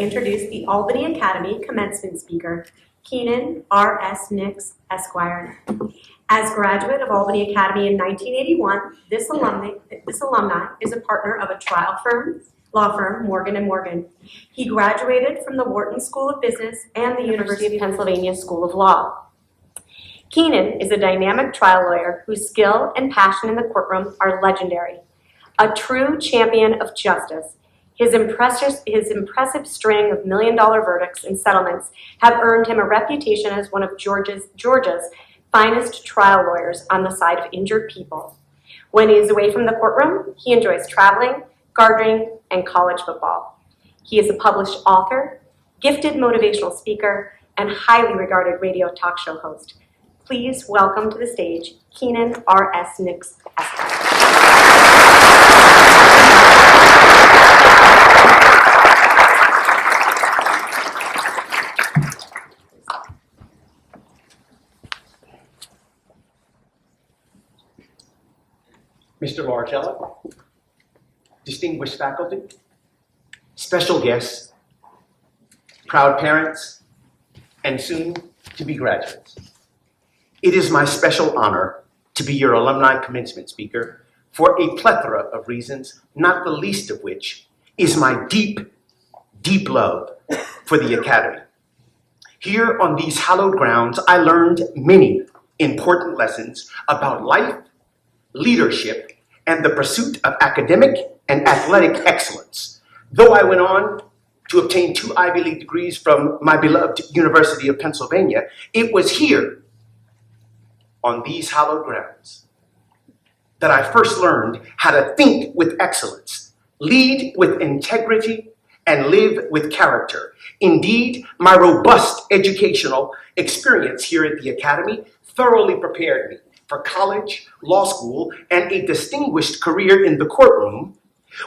introduce the Albany Academy Commencement speaker, Keenan R.S. Nix, Esquire. As graduate of Albany Academy in 1981, this alumni is a partner of a law firm, Morgan & Morgan. He graduated from the Wharton School of Business and the University of Pennsylvania School of Law. Keenan is a dynamic trial lawyer whose skill and passion in the courtroom are legendary. A true champion of justice, his impressive string of million-dollar verdicts and settlements have earned him a reputation as one of Georgia's finest trial lawyers on the side of injured people. When he is away from the courtroom, he enjoys traveling, gardening, and college football. He is a published author, gifted motivational speaker, and highly regarded radio talk show host. Please welcome to the stage, Keenan R.S. Nix, Esquire. Mr. Marcella, distinguished faculty, special guests, proud parents, and soon-to-be graduates. It is my special honor to be your alumni commencement speaker for a plethora of reasons, not the least of which is my deep, deep love for the Academy. Here on these hallowed grounds, I learned many important lessons about life, leadership, and the pursuit of academic and athletic excellence. Though I went on to obtain 2 Ivy League degrees from my beloved University of Pennsylvania, it was here, on these hallowed grounds, that I first learned how to think with excellence, lead with integrity, and live with character. Indeed, my robust educational experience here at the Academy thoroughly prepared me for college, law school, and a distinguished career in the courtroom,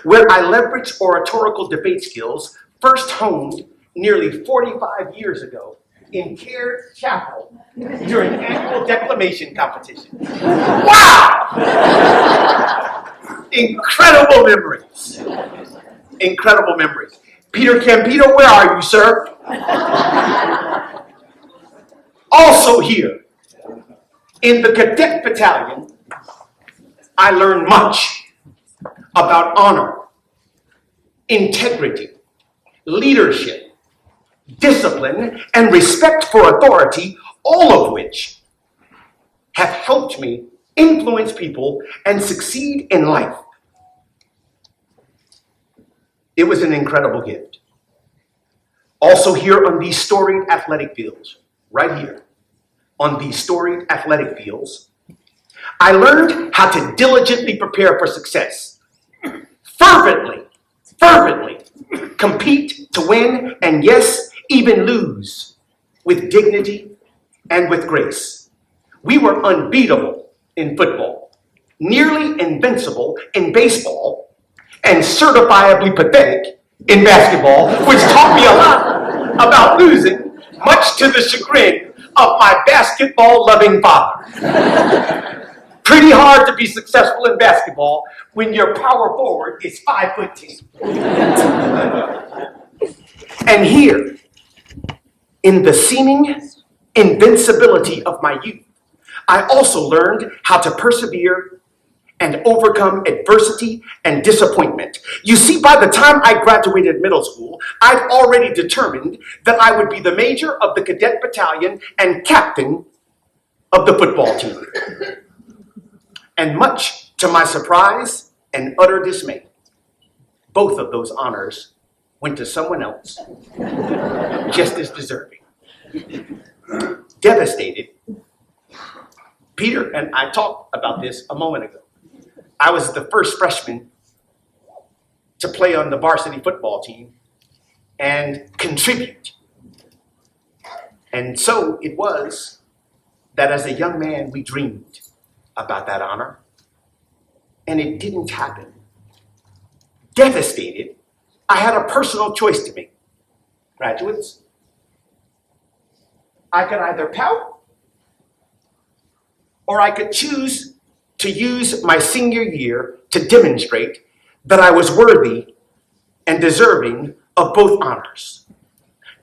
where I leveraged oratorical debate skills first honed nearly 45 years ago in Caird Chapel during annual declamation competition. Wow! Incredible memories. Incredible memories. Peter Campito, where are you, sir? Also here, in the cadet battalion, I learned much about honor, integrity, leadership, discipline, and respect for authority, all of which have helped me influence people and succeed in life. It was an incredible gift. Also here on these storied athletic fields, right here, on these storied athletic fields, I learned how to diligently prepare for success, fervently compete to win, and yes, even lose with dignity and with grace. We were unbeatable in football, nearly invincible in baseball, and certifiably pathetic in basketball, which taught me a lot about losing, much to the chagrin of my basketball-loving father. Pretty hard to be successful in basketball when your power forward is 5'10". And here, in the seeming invincibility of my youth, I also learned how to persevere and overcome adversity and disappointment. You see, by the time I graduated middle school, I'd already determined that I would be the major of the cadet battalion and captain of the football team. And much to my surprise and utter dismay, both of those honors went to someone else, just as deserving. Devastated, Peter and I talked about this a moment ago. I was the first freshman to play on the varsity football team and contribute. And so it was that as a young man, we dreamed about that honor, and it didn't happen. Devastated, I had a personal choice to make. Graduates, I could either pout or I could choose to use my senior year to demonstrate that I was worthy and deserving of both honors.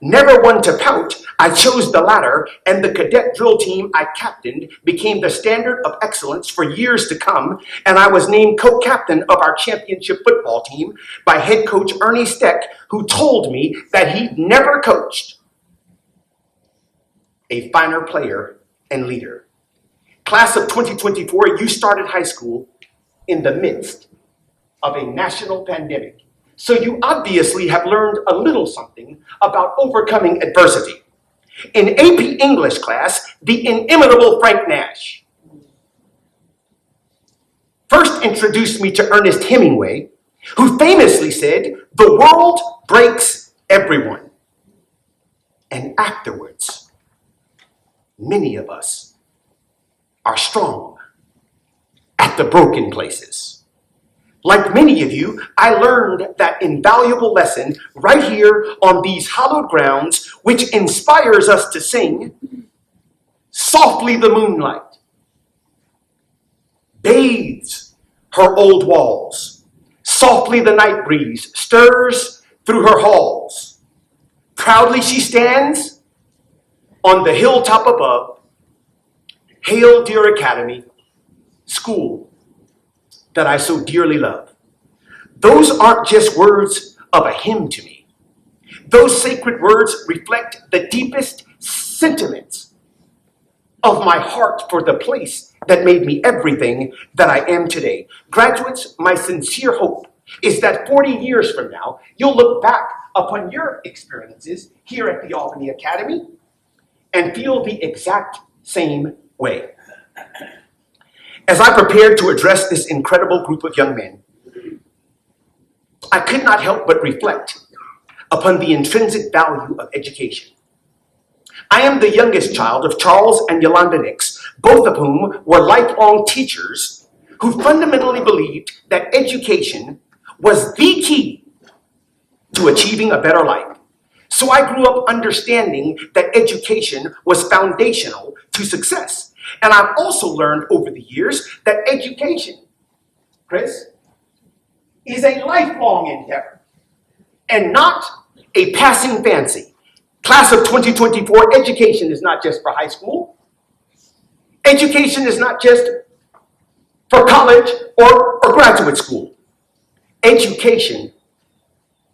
Never one to pout, I chose the latter, and the cadet drill team I captained became the standard of excellence for years to come, and I was named co-captain of our championship football team by head coach Ernie Steck, who told me that he'd never coached a finer player and leader. Class of 2024, you started high school in the midst of a national pandemic. So you obviously have learned a little something about overcoming adversity. In AP English class, the inimitable Frank Nash first introduced me to Ernest Hemingway, who famously said, "The world breaks everyone." And afterwards, many of us are strong at the broken places. Like many of you, I learned that invaluable lesson right here on these hallowed grounds, which inspires us to sing, "Softly the moonlight bathes her old walls. Softly the night breeze stirs through her halls. Proudly she stands on the hilltop above. Hail, dear Academy, school that I so dearly love." Those aren't just words of a hymn to me. Those sacred words reflect the deepest sentiments of my heart for the place that made me everything that I am today. Graduates, my sincere hope is that 40 years from now, you'll look back upon your experiences here at the Albany Academy and feel the exact same way. As I prepared to address this incredible group of young men, I could not help but reflect upon the intrinsic value of education. I am the youngest child of Charles and Yolanda Nix, both of whom were lifelong teachers who fundamentally believed that education was the key to achieving a better life. So I grew up understanding that education was foundational to success. And I've also learned over the years that education, Chris, is a lifelong endeavor and not a passing fancy. Class of 2024, education is not just for high school. Education is not just for college or graduate school. Education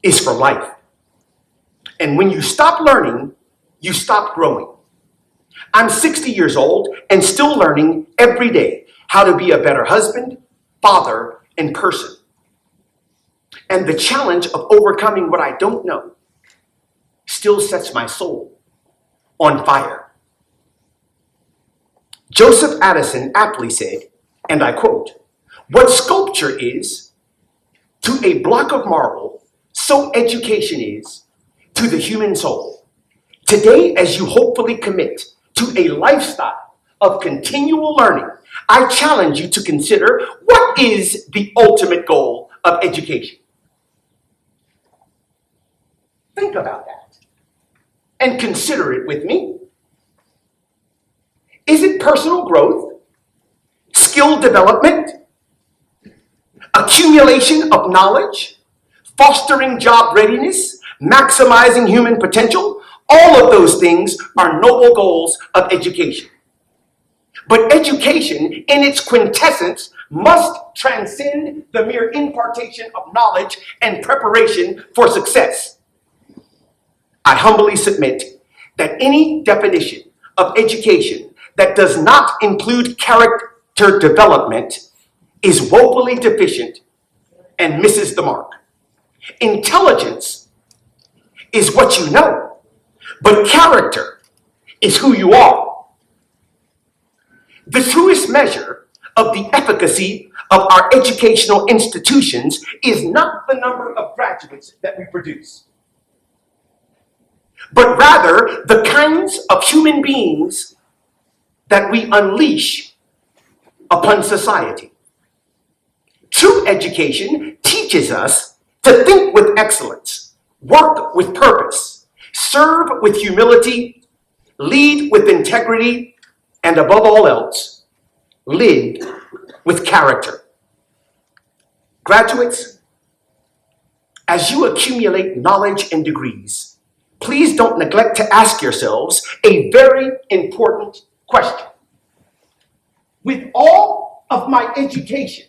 is for life. And when you stop learning, you stop growing. I'm 60 years old and still learning every day how to be a better husband, father, and person. And the challenge of overcoming what I don't know still sets my soul on fire. Joseph Addison aptly said, and I quote, "What sculpture is to a block of marble, so education is to the human soul." Today, as you hopefully commit to a lifestyle of continual learning, I challenge you to consider, what is the ultimate goal of education? Think about that and consider it with me. Is it personal growth, skill development, accumulation of knowledge, fostering job readiness, maximizing human potential? All of those things are noble goals of education. But education, in its quintessence, must transcend the mere impartation of knowledge and preparation for success. I humbly submit that any definition of education that does not include character development is woefully deficient and misses the mark. Intelligence is what you know, but character is who you are. The truest measure of the efficacy of our educational institutions is not the number of graduates that we produce, but rather the kinds of human beings that we unleash upon society. True education teaches us to think with excellence, work with purpose, serve with humility, lead with integrity, and above all else, live with character. Graduates, As you accumulate knowledge and degrees, please don't neglect to ask yourselves a very important question. With all of my education,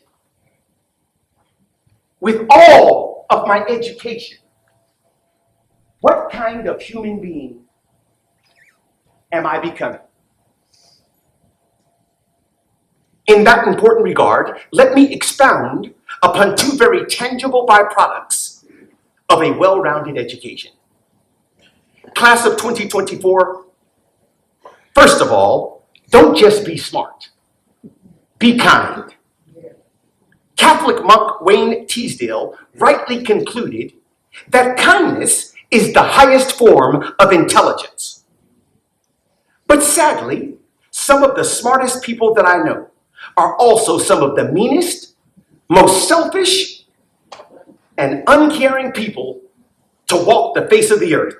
what kind of human being am I becoming? In that important regard, let me expound upon two very tangible byproducts of a well-rounded education. Class of 2024, first of all, don't just be smart, be kind. Catholic monk Wayne Teasdale rightly concluded that kindness is the highest form of intelligence. But sadly, some of the smartest people that I know are also some of the meanest, most selfish, and uncaring people to walk the face of the earth.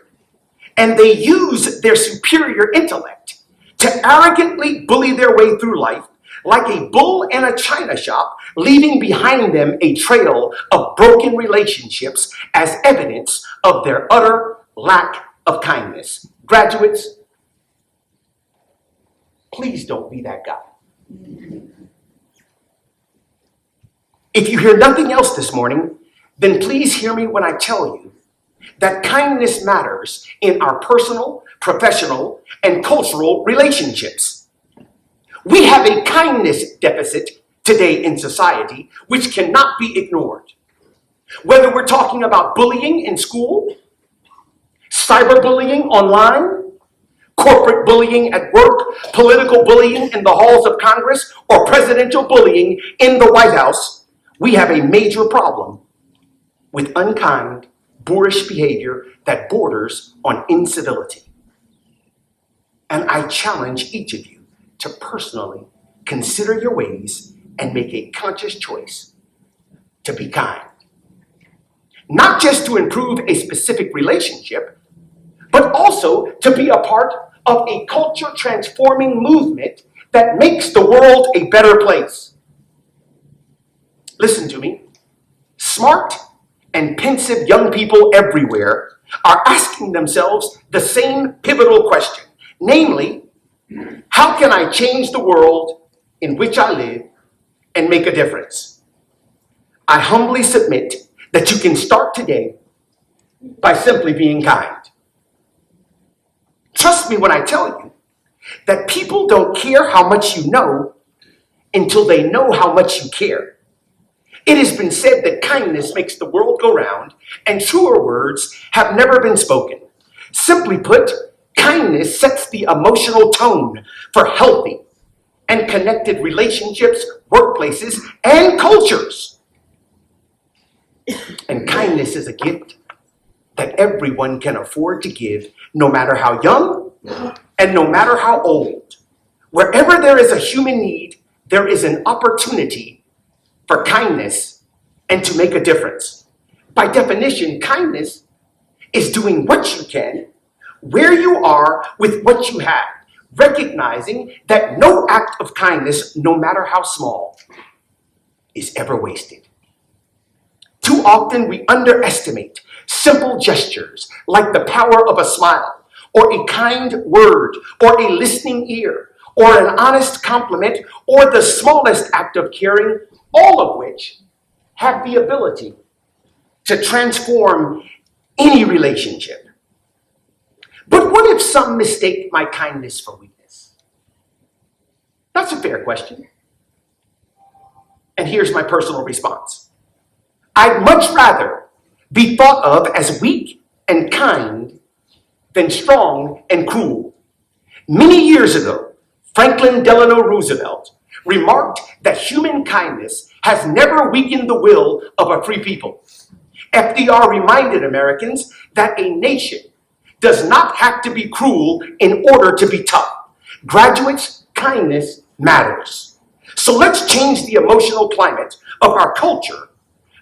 And they use their superior intellect to arrogantly bully their way through life like a bull in a china shop, leaving behind them a trail of broken relationships as evidence of their utter lack of kindness. Graduates, please don't be that guy. If you hear nothing else this morning, then please hear me when I tell you that kindness matters in our personal, professional, and cultural relationships. We have a kindness deficit today in society which cannot be ignored. Whether we're talking about bullying in school, cyberbullying online, corporate bullying at work, political bullying in the halls of Congress, or presidential bullying in the White House, we have a major problem with unkind, boorish behavior that borders on incivility. And I challenge each of you to personally consider your ways and make a conscious choice to be kind. Not just to improve a specific relationship, but also to be a part of a culture-transforming movement that makes the world a better place. Listen to me. Smart and pensive young people everywhere are asking themselves the same pivotal question, namely, how can I change the world in which I live and make a difference? I humbly submit that you can start today by simply being kind. Trust me when I tell you that people don't care how much you know until they know how much you care. It has been said that kindness makes the world go round, and truer words have never been spoken. Simply put, kindness sets the emotional tone for healthy and connected relationships, workplaces, and cultures. And kindness is a gift that everyone can afford to give, no matter how young and no matter how old. Wherever there is a human need, there is an opportunity for kindness and to make a difference. By definition, kindness is doing what you can, where you are, with what you have, recognizing that no act of kindness, no matter how small, is ever wasted. Too often we underestimate simple gestures like the power of a smile, or a kind word, or a listening ear, or an honest compliment, or the smallest act of caring, all of which have the ability to transform any relationship. But what if some mistake my kindness for weakness? That's a fair question. And here's my personal response. I'd much rather be thought of as weak and kind than strong and cruel. Many years ago, Franklin Delano Roosevelt remarked that human kindness has never weakened the will of a free people. FDR reminded Americans that a nation does not have to be cruel in order to be tough. Graduates, kindness matters. So let's change the emotional climate of our culture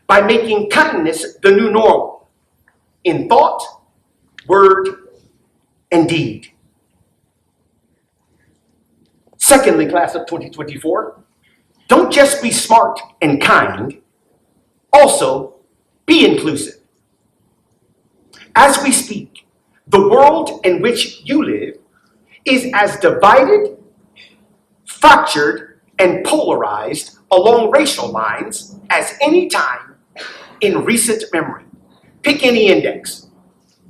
by making kindness the new normal in thought, word, and deed. Secondly, class of 2024, don't just be smart and kind, also be inclusive. As we speak, the world in which you live is as divided, fractured, and polarized along racial lines as any time in recent memory. Pick any index: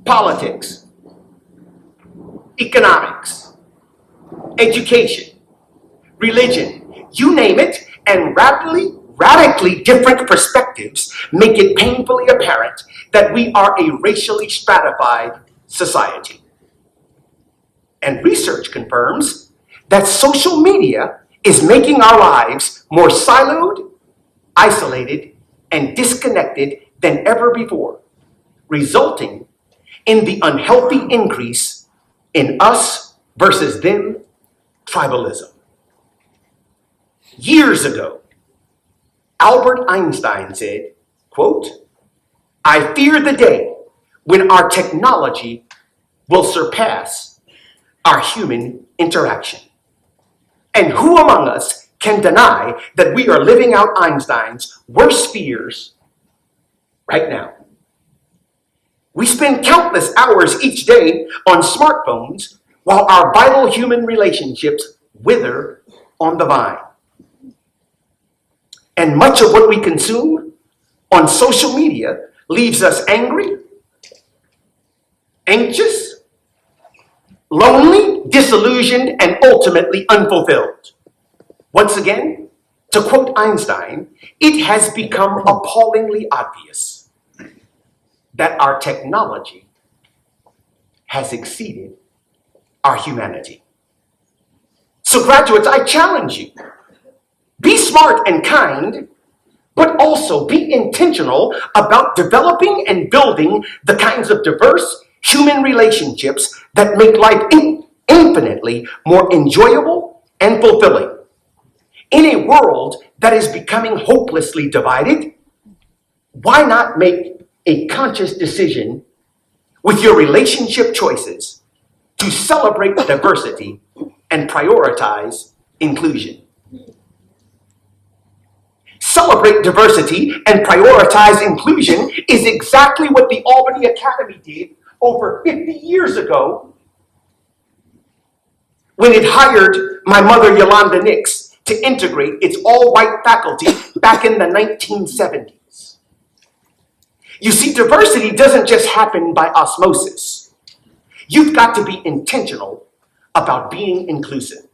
politics, economics, education, religion, you name it, and radically different perspectives make it painfully apparent that we are a racially stratified society. And research confirms that social media is making our lives more siloed, isolated, and disconnected than ever before, resulting in the unhealthy increase in us versus them tribalism. Years ago, Albert Einstein said, quote, "I fear the day when our technology will surpass our human interaction." And who among us can deny that we are living out Einstein's worst fears right now? We spend countless hours each day on smartphones while our vital human relationships wither on the vine. And much of what we consume on social media leaves us angry, anxious, lonely, disillusioned, and ultimately unfulfilled. Once again, to quote Einstein, it has become appallingly obvious that our technology has exceeded our humanity. So graduates, I challenge you, be smart and kind, but also be intentional about developing and building the kinds of diverse human relationships that make life infinitely more enjoyable and fulfilling. In a world that is becoming hopelessly divided, why not make a conscious decision with your relationship choices to celebrate diversity and prioritize inclusion? Celebrate diversity and prioritize inclusion is exactly what the Albany Academy did over 50 years ago when it hired my mother, Yolanda Nix, to integrate its all-white faculty back in the 1970s. You see, diversity doesn't just happen by osmosis. You've got to be intentional about being inclusive.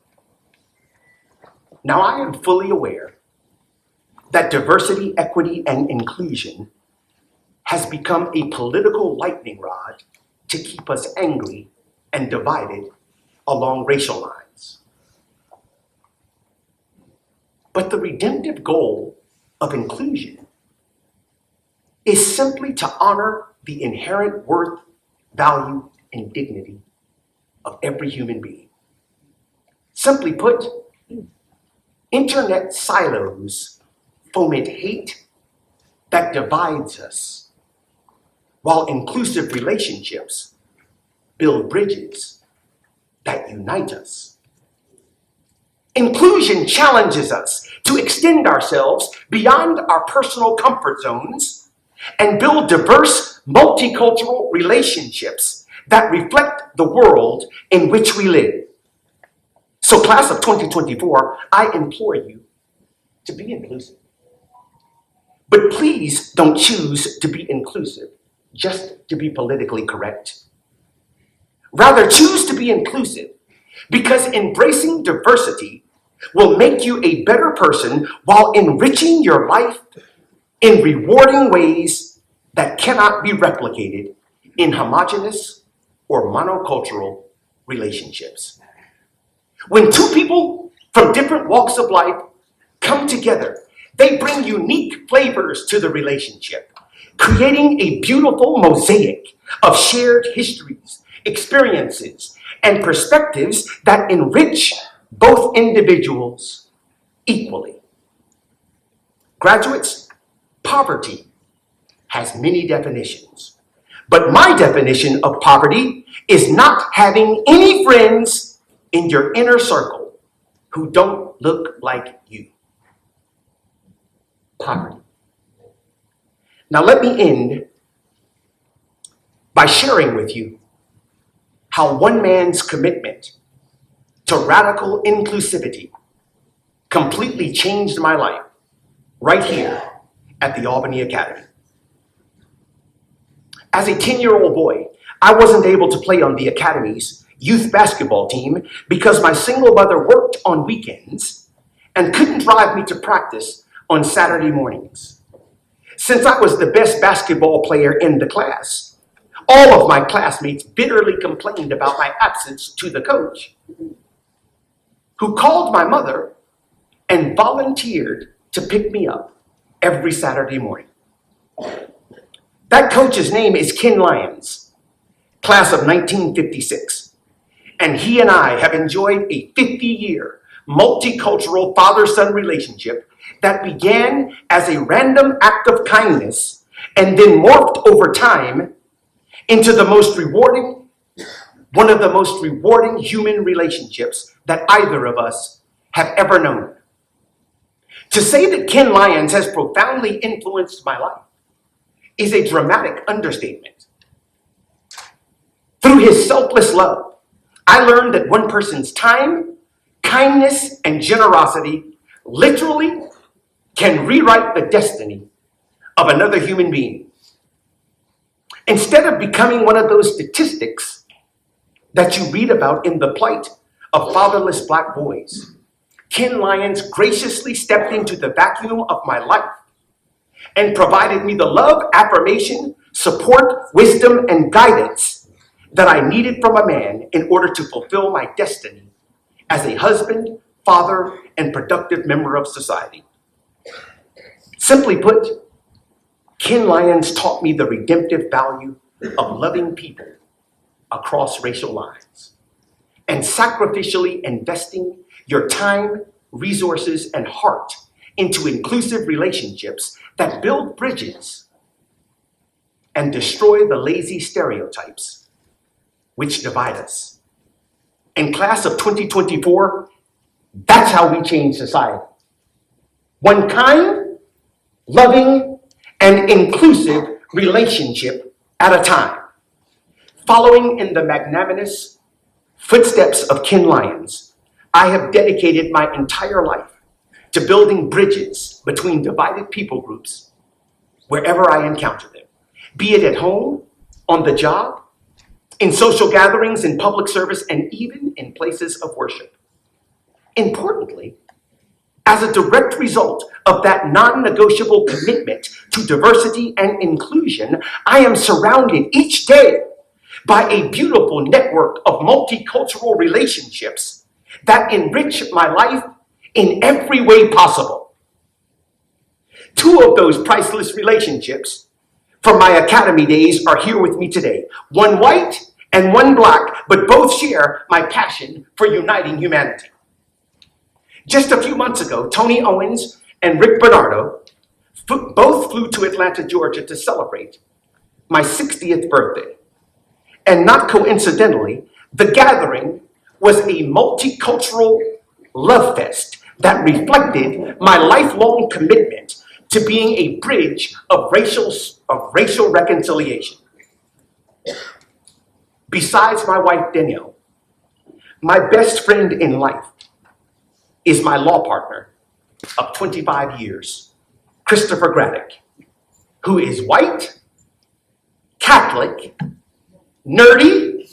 Now, I am fully aware that diversity, equity, and inclusion has become a political lightning rod to keep us angry and divided along racial lines. But the redemptive goal of inclusion is simply to honor the inherent worth, value, and dignity of every human being. Simply put, internet silos foment hate that divides us, while inclusive relationships build bridges that unite us. Inclusion challenges us to extend ourselves beyond our personal comfort zones and build diverse, multicultural relationships that reflect the world in which we live. So, class of 2024, I implore you to be inclusive. But please don't choose to be inclusive just to be politically correct. Rather, choose to be inclusive because embracing diversity will make you a better person while enriching your life in rewarding ways that cannot be replicated in homogeneous or monocultural relationships. When two people from different walks of life come together, they bring unique flavors to the relationship, creating a beautiful mosaic of shared histories, experiences, and perspectives that enrich both individuals equally. Graduates, poverty has many definitions, but my definition of poverty is not having any friends in your inner circle who don't look like you. Poverty. Now let me end by sharing with you how one man's commitment to radical inclusivity completely changed my life right here at the Albany Academy. As a 10-year-old boy, I wasn't able to play on the Academy's youth basketball team because my single mother worked on weekends and couldn't drive me to practice on Saturday mornings. Since I was the best basketball player in the class, all of my classmates bitterly complained about my absence to the coach, who called my mother and volunteered to pick me up every Saturday morning. That coach's name is Ken Lyons, class of 1956, and he and I have enjoyed a 50-year multicultural father-son relationship that began as a random act of kindness and then morphed over time into one of the most rewarding human relationships that either of us have ever known. To say that Ken Lyons has profoundly influenced my life is a dramatic understatement. Through his selfless love, I learned that one person's time, kindness, and generosity literally can rewrite the destiny of another human being. Instead of becoming one of those statistics that you read about in the plight of fatherless Black boys, Ken Lyons graciously stepped into the vacuum of my life and provided me the love, affirmation, support, wisdom, and guidance that I needed from a man in order to fulfill my destiny as a husband, father, and productive member of society. Simply put, Ken Lyons taught me the redemptive value of loving people across racial lines and sacrificially investing your time, resources, and heart into inclusive relationships that build bridges and destroy the lazy stereotypes which divide us. In class of 2024, that's how we change society. One kind, loving, and inclusive relationship at a time. Following in the magnanimous footsteps of Ken Lyons, I have dedicated my entire life to building bridges between divided people groups wherever I encounter them, be it at home, on the job, in social gatherings, in public service, and even in places of worship. Importantly, as a direct result of that non-negotiable commitment to diversity and inclusion, I am surrounded each day by a beautiful network of multicultural relationships that enrich my life in every way possible. Two of those priceless relationships from my academy days are here with me today. One white and one Black, but both share my passion for uniting humanity. Just a few months ago, Tony Owens and Rick Bernardo both flew to Atlanta, Georgia to celebrate my 60th birthday. And not coincidentally, the gathering was a multicultural love fest that reflected my lifelong commitment to being a bridge of racial reconciliation. Besides my wife, Danielle, my best friend in life is my law partner of 25 years, Christopher Graddick, who is white, Catholic, nerdy,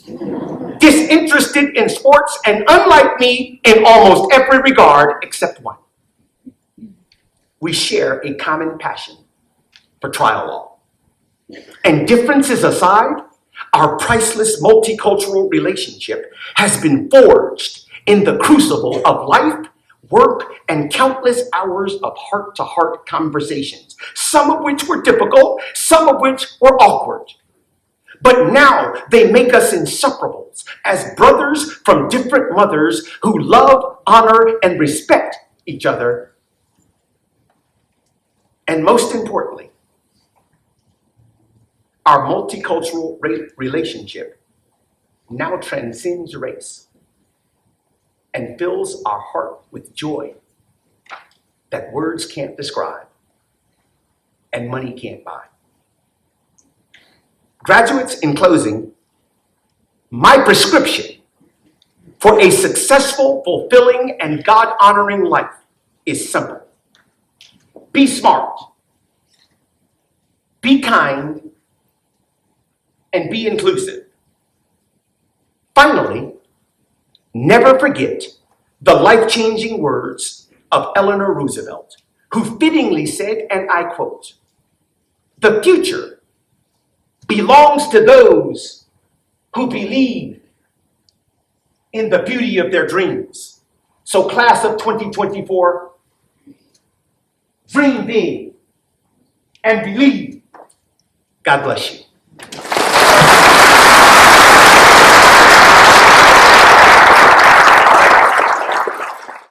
disinterested in sports, and unlike me in almost every regard except one. We share a common passion for trial law. And differences aside, our priceless multicultural relationship has been forged in the crucible of life, work, and countless hours of heart-to-heart conversations, some of which were difficult, some of which were awkward. But now they make us inseparables as brothers from different mothers who love, honor, and respect each other. And most importantly, our multicultural relationship now transcends race and fills our heart with joy that words can't describe and money can't buy. Graduates, in closing, my prescription for a successful, fulfilling, and God-honoring life is simple. Be smart, be kind, and be inclusive. Finally, never forget the life-changing words of Eleanor Roosevelt, who fittingly said, and I quote, "The future belongs to those who believe in the beauty of their dreams." So class of 2024, dream big and believe. God bless you.